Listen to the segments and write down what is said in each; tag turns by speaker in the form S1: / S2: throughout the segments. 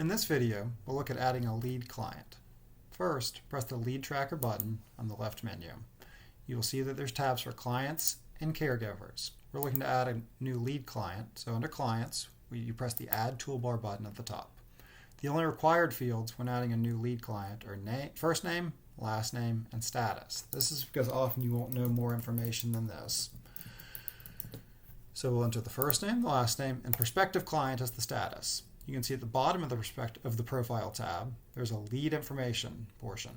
S1: In this video, we'll look at adding a lead client. First, press the Lead Tracker button on the left menu. You will see that there's tabs for clients and caregivers. We're looking to add a new lead client, so under Clients, you press the Add Toolbar button at the top. The only required fields when adding a new lead client are first name, last name, and status. This is because often you won't know more information than this. So we'll enter the first name, the last name, and prospective client as the status. You can see at the bottom of the Profile tab, there's a lead information portion.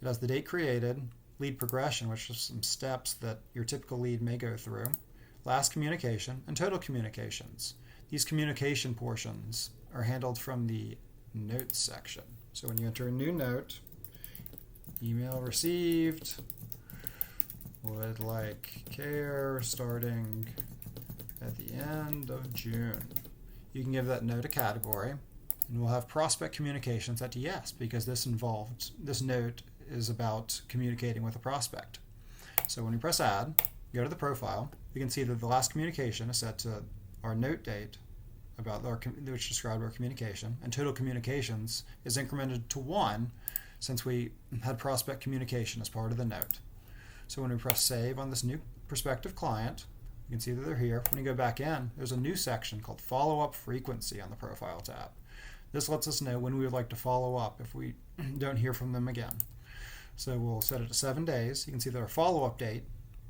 S1: It has the date created, lead progression, which is some steps that your typical lead may go through, last communication, and total communications. These communication portions are handled from the Notes section. So when you enter a new note, email received, would like care starting at the end of June. You can give that note a category, and we'll have prospect communications set to yes, because this note is about communicating with a prospect. So when we press add, go to the profile, we can see that the last communication is set to our note date, which described our communication, and total communications is incremented to 1 since we had prospect communication as part of the note. So when we press save on this new prospective client, you can see that they're here. When you go back in, there's a new section called Follow-up Frequency on the Profile tab. This lets us know when we would like to follow up if we don't hear from them again. So we'll set it to 7 days. You can see that our follow-up date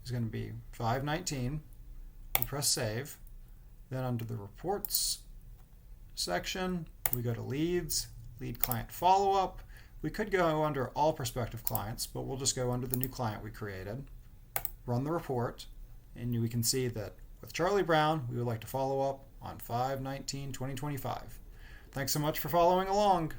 S1: is going to be 5/19. We press save. Then under the Reports section, we go to Leads, Lead Client Follow-up. We could go under All Prospective Clients, but we'll just go under the new client we created. Run the report, and we can see that with Charlie Brown, we would like to follow up on 5/19/2025. Thanks so much for following along.